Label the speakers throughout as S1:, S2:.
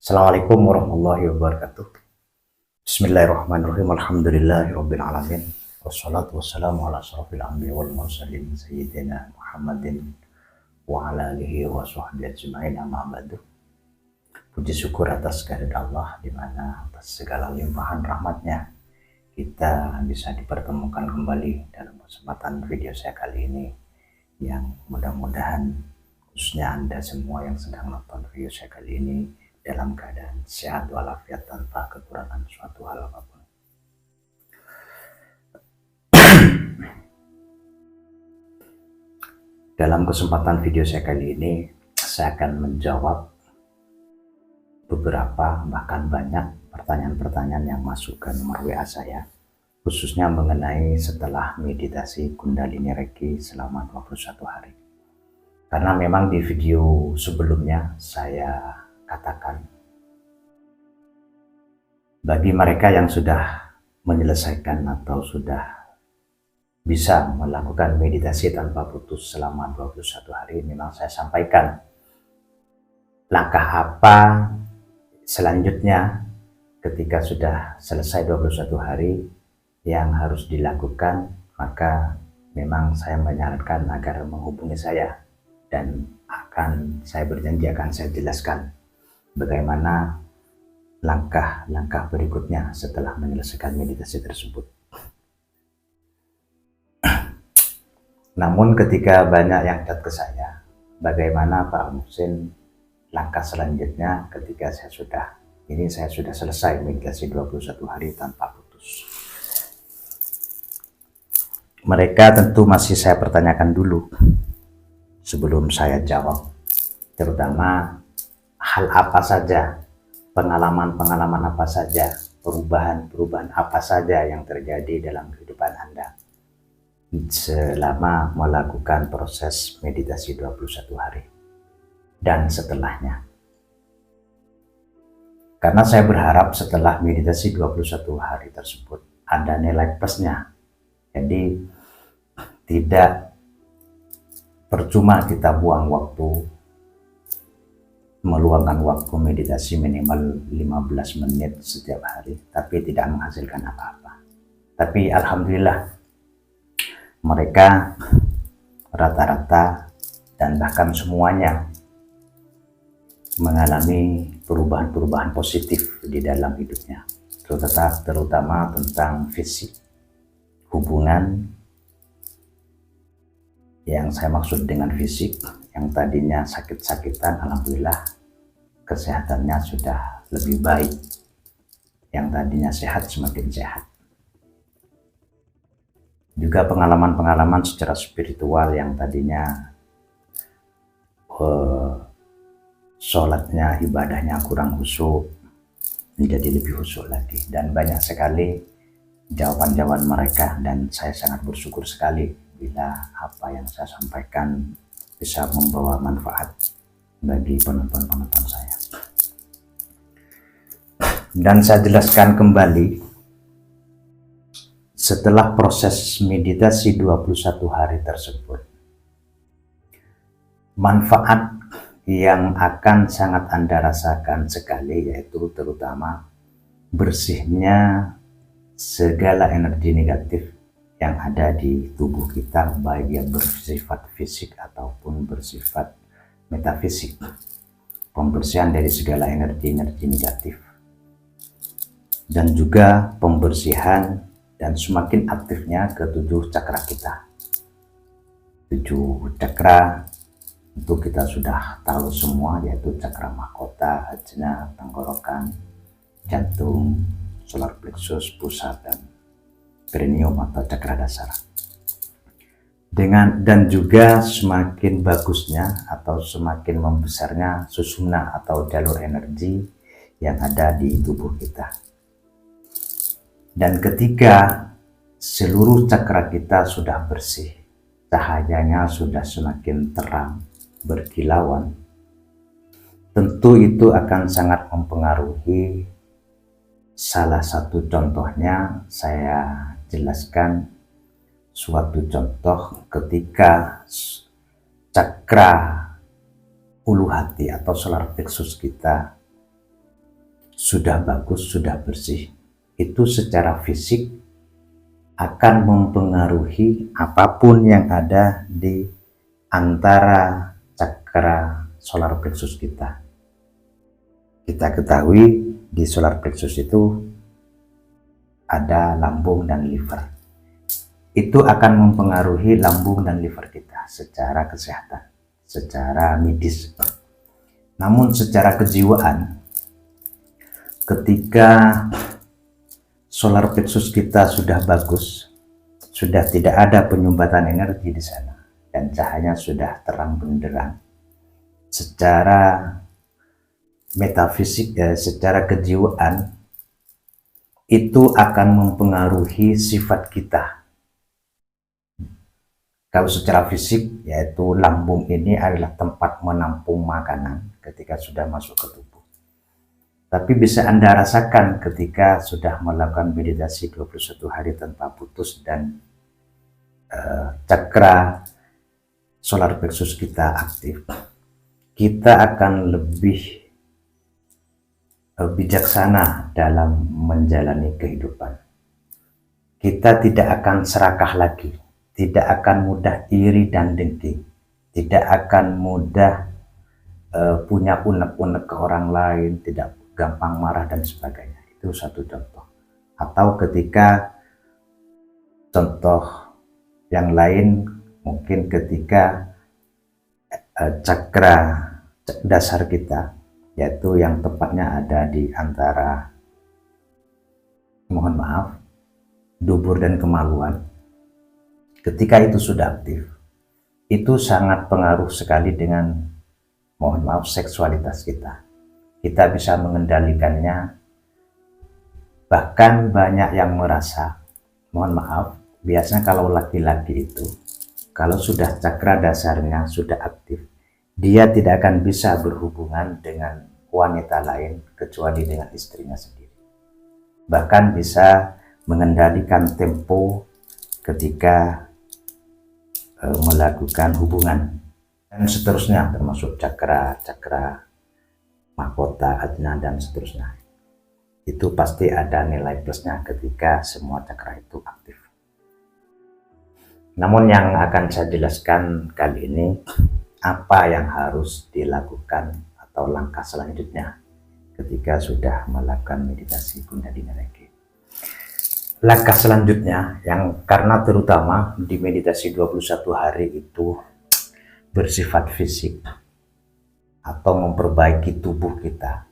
S1: Assalamualaikum warahmatullahi wabarakatuh. Bismillahirrahmanirrahim. Alhamdulillahirabbil alamin. Wassalatu wassalamu ala asyrofil anbiya'i wal mursalin sayyidina Muhammadin wa ala alihi wa sahbihi ajmain, amma ba'du. Puji syukur atas kehadirat Allah, di mana atas segala limpahan rahmatnya kita bisa dipertemukan kembali dalam kesempatan video saya kali ini, yang mudah-mudahan khususnya Anda semua yang sedang nonton video saya kali ini dalam keadaan sehat walafiat tanpa kekurangan suatu hal apapun. Dalam kesempatan video saya kali ini, saya akan menjawab beberapa, bahkan banyak pertanyaan-pertanyaan yang masuk ke nomor WA saya, khususnya mengenai setelah meditasi Kundalini Reiki selama 21 hari. Karena memang di video sebelumnya saya katakan, bagi mereka yang sudah menyelesaikan atau sudah bisa melakukan meditasi tanpa putus selama 21 hari, memang saya sampaikan langkah apa selanjutnya ketika sudah selesai 21 hari yang harus dilakukan. Maka memang saya menyarankan agar menghubungi saya, dan saya berjanji akan saya jelaskan bagaimana langkah-langkah berikutnya setelah menyelesaikan meditasi tersebut. Namun ketika banyak yang chat ke saya, bagaimana Pak Muhsin langkah selanjutnya ketika saya sudah selesai meditasi 21 hari tanpa putus. Mereka tentu masih saya pertanyakan dulu sebelum saya jawab, terutama hal apa saja, pengalaman-pengalaman apa saja, perubahan-perubahan apa saja yang terjadi dalam kehidupan Anda selama melakukan proses meditasi 21 hari dan setelahnya. Karena saya berharap setelah meditasi 21 hari tersebut ada nilai plusnya. Jadi tidak percuma kita buang waktu, meluangkan waktu meditasi minimal 15 menit setiap hari, tapi tidak menghasilkan apa-apa. Tapi alhamdulillah, mereka rata-rata dan bahkan semuanya mengalami perubahan-perubahan positif di dalam hidupnya, terutama tentang fisik, hubungan. Yang saya maksud dengan fisik, yang tadinya sakit-sakitan, alhamdulillah kesehatannya sudah lebih baik. Yang tadinya sehat semakin sehat. Juga pengalaman-pengalaman secara spiritual, yang tadinya sholatnya, ibadahnya kurang khusyuk, menjadi lebih khusyuk lagi. Dan banyak sekali jawaban-jawaban mereka, dan saya sangat bersyukur sekali bila apa yang saya sampaikan bisa membawa manfaat bagi penonton-penonton saya. Dan saya jelaskan kembali, setelah proses meditasi 21 hari tersebut, manfaat yang akan sangat Anda rasakan sekali, yaitu terutama bersihnya segala energi negatif yang ada di tubuh kita, baik yang bersifat fisik ataupun bersifat metafisik. Pembersihan dari segala energi-energi negatif, dan juga pembersihan dan semakin aktifnya ke 7 cakra kita. 7 cakra itu kita sudah tahu semua, yaitu cakra mahkota, ajna, tenggorokan, jantung, solar plexus, pusat, dan perineum atau cakra dasar. Dan juga semakin bagusnya atau semakin membesarnya susumna atau jalur energi yang ada di tubuh kita. Dan ketika seluruh cakra kita sudah bersih, cahayanya sudah semakin terang, berkilauan, tentu itu akan sangat mempengaruhi. Salah satu contohnya saya jelaskan, suatu contoh ketika cakra ulu hati atau solar plexus kita sudah bagus, sudah bersih, itu secara fisik akan mempengaruhi apapun yang ada di antara cakra solar plexus kita. Kita ketahui di solar plexus itu ada lambung dan liver. Itu akan mempengaruhi lambung dan liver kita secara kesehatan, secara medis. Namun secara kejiwaan, ketika solar plexus kita sudah bagus, sudah tidak ada penyumbatan energi di sana, dan cahayanya sudah terang benderang, secara metafisik, secara kejiwaan, itu akan mempengaruhi sifat kita. Kalau secara fisik, yaitu lambung ini adalah tempat menampung makanan ketika sudah masuk ke tubuh. Tapi bisa Anda rasakan ketika sudah melakukan meditasi 21 hari tanpa putus dan cakra solar plexus kita aktif, kita akan lebih bijaksana dalam menjalani kehidupan. Kita tidak akan serakah lagi, tidak akan mudah iri dan dengki, tidak akan mudah punya unek-unek ke orang lain, tidak gampang marah dan sebagainya. Itu satu contoh. Atau ketika contoh yang lain, mungkin ketika cakra dasar kita, yaitu yang tepatnya ada di antara, mohon maaf, dubur dan kemaluan, ketika itu sudah aktif, itu sangat pengaruh sekali dengan, mohon maaf, seksualitas kita. Kita bisa mengendalikannya. Bahkan banyak yang merasa, mohon maaf, biasanya kalau laki-laki itu, kalau sudah cakra dasarnya sudah aktif, dia tidak akan bisa berhubungan dengan wanita lain kecuali dengan istrinya sendiri. Bahkan bisa mengendalikan tempo ketika melakukan hubungan dan seterusnya, termasuk cakra mahkota, ajna, dan seterusnya. Itu pasti ada nilai plusnya ketika semua cakra itu aktif. Namun yang akan saya jelaskan kali ini, apa yang harus dilakukan atau langkah selanjutnya ketika sudah melakukan meditasi Kundalini Reiki. Langkah selanjutnya, yang karena terutama di meditasi 21 hari itu bersifat fisik atau memperbaiki tubuh kita,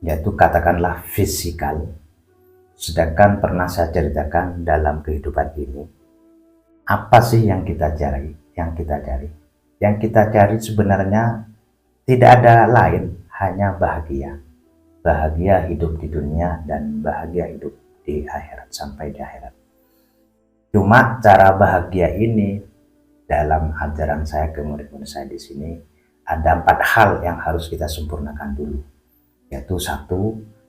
S1: yaitu katakanlah fisikal. Sedangkan pernah saya ceritakan dalam kehidupan ini, apa sih yang kita cari? Yang kita cari sebenarnya tidak ada lain, hanya bahagia. Bahagia hidup di dunia dan bahagia hidup di akhirat, sampai di akhirat. Cuma cara bahagia ini dalam ajaran saya ke murid-murid saya di sini, ada 4 hal yang harus kita sempurnakan dulu. Yaitu 1,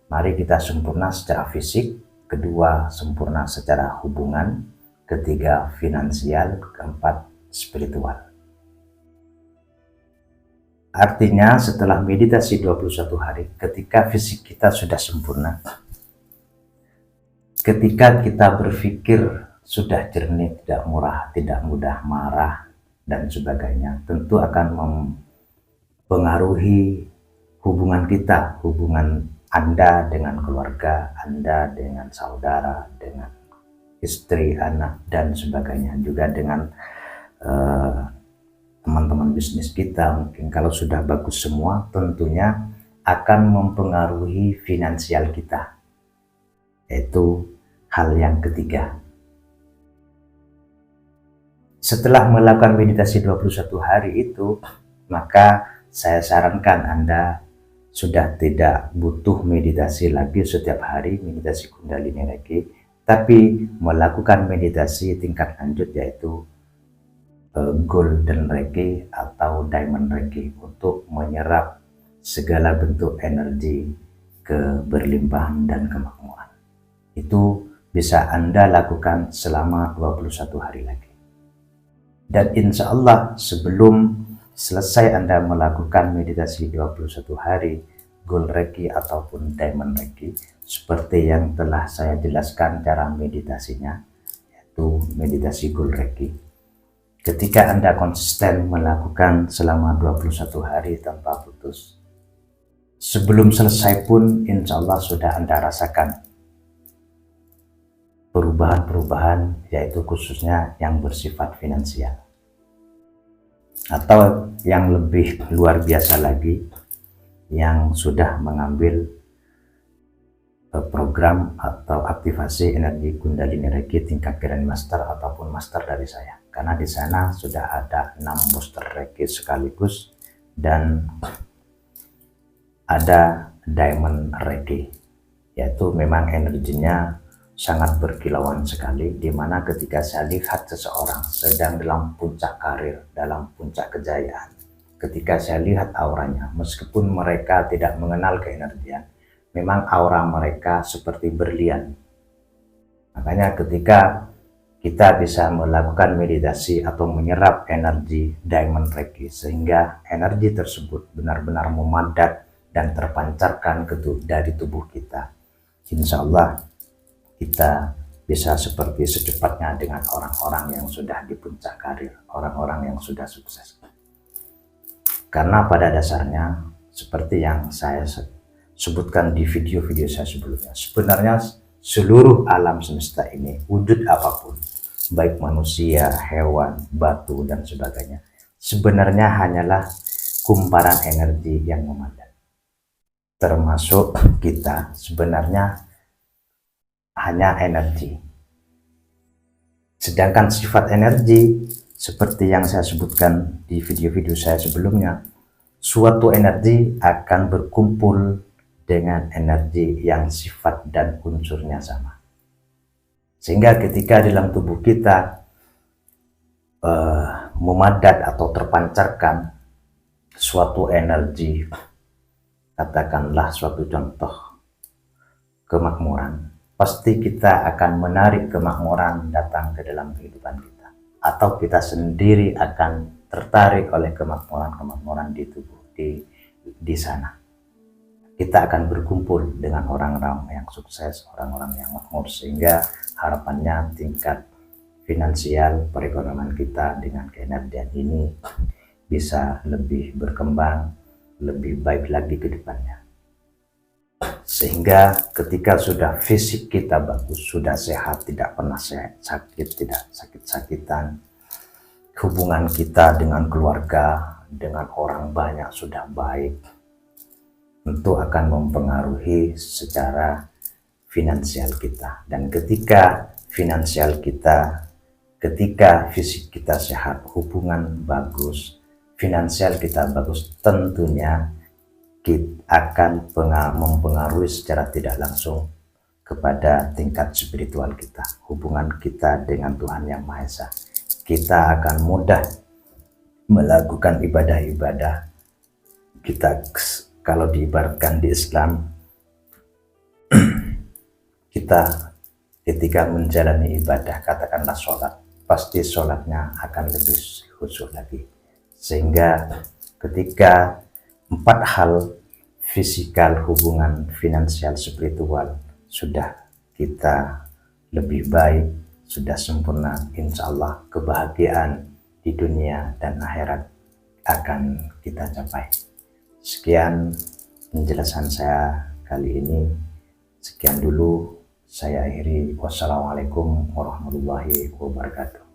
S1: mari kita sempurna secara fisik. 2, sempurna secara hubungan. 3, finansial. 4, spiritual. Artinya setelah meditasi 21 hari, ketika fisik kita sudah sempurna, ketika kita berpikir sudah jernih, tidak mudah marah, dan sebagainya, tentu akan mempengaruhi hubungan kita, hubungan Anda dengan keluarga, Anda dengan saudara, dengan istri, anak, dan sebagainya. Juga dengan teman-teman bisnis kita. Mungkin kalau sudah bagus semua, tentunya akan mempengaruhi finansial kita. Itu hal yang ketiga. Setelah melakukan meditasi 21 hari itu, maka saya sarankan Anda sudah tidak butuh meditasi lagi setiap hari, meditasi Kundalini Reiki, tapi melakukan meditasi tingkat lanjut, yaitu Golden Reiki atau Diamond Reiki, untuk menyerap segala bentuk energi keberlimpahan dan kemakmuran. Itu bisa Anda lakukan selama 21 hari lagi. Dan insya Allah sebelum selesai Anda melakukan meditasi 21 hari, Gold Reiki ataupun Diamond Reiki, seperti yang telah saya jelaskan cara meditasinya, yaitu meditasi Gold Reiki. Ketika Anda konsisten melakukan selama 21 hari tanpa putus, sebelum selesai pun insya Allah sudah Anda rasakan perubahan-perubahan, yaitu khususnya yang bersifat finansial. Atau yang lebih luar biasa lagi, yang sudah mengambil program atau aktivasi energi Kundalini Reiki tingkat Grandmaster ataupun Master dari saya. Karena di sana sudah ada 6 booster Reiki sekaligus dan ada Diamond Reiki, yaitu memang energinya sangat berkilauan sekali, dimana ketika saya lihat seseorang sedang dalam puncak karir, dalam puncak kejayaan, ketika saya lihat auranya, meskipun mereka tidak mengenal keenergian, memang aura mereka seperti berlian. Makanya ketika kita bisa melakukan meditasi atau menyerap energi Diamond Reiki, sehingga energi tersebut benar-benar memadat dan terpancarkan dari tubuh kita, insya Allah kita bisa seperti secepatnya dengan orang-orang yang sudah di puncak karir, orang-orang yang sudah sukses. Karena pada dasarnya, seperti yang saya sebutkan di video-video saya sebelumnya, sebenarnya seluruh alam semesta ini, wujud apapun, baik manusia, hewan, batu, dan sebagainya, sebenarnya hanyalah kumparan energi yang memadat. Termasuk kita sebenarnya hanya energi. Sedangkan sifat energi, seperti yang saya sebutkan di video-video saya sebelumnya, suatu energi akan berkumpul dengan energi yang sifat dan unsurnya sama. Sehingga ketika dalam tubuh kita memadat atau terpancarkan suatu energi, katakanlah suatu contoh kemakmuran, pasti kita akan menarik kemakmuran datang ke dalam kehidupan kita, atau kita sendiri akan tertarik oleh kemakmuran di tubuh, di sana. Kita akan berkumpul dengan orang-orang yang sukses, orang-orang yang makmur, sehingga harapannya tingkat finansial perekonomian kita dengan keenergian ini bisa lebih berkembang, lebih baik lagi ke depannya. Sehingga ketika sudah fisik kita bagus, sudah sehat, tidak pernah sakit, tidak sakit-sakitan, hubungan kita dengan keluarga, dengan orang banyak sudah baik, tentu akan mempengaruhi secara finansial kita. Dan ketika finansial kita, ketika fisik kita sehat, hubungan bagus, finansial kita bagus, tentunya akan mempengaruhi secara tidak langsung kepada tingkat spiritual kita, hubungan kita dengan Tuhan Yang Maha Esa. Kita akan mudah melakukan ibadah-ibadah. Kita, kalau diibaratkan di Islam, kita ketika menjalani ibadah, katakanlah sholat, pasti sholatnya akan lebih khusyuk lagi. Sehingga ketika 4 hal fisikal, hubungan, finansial, spiritual sudah kita lebih baik, sudah sempurna, insya Allah kebahagiaan di dunia dan akhirat akan kita capai. Sekian penjelasan saya kali ini. Sekian dulu, saya akhiri. Wassalamualaikum warahmatullahi wabarakatuh.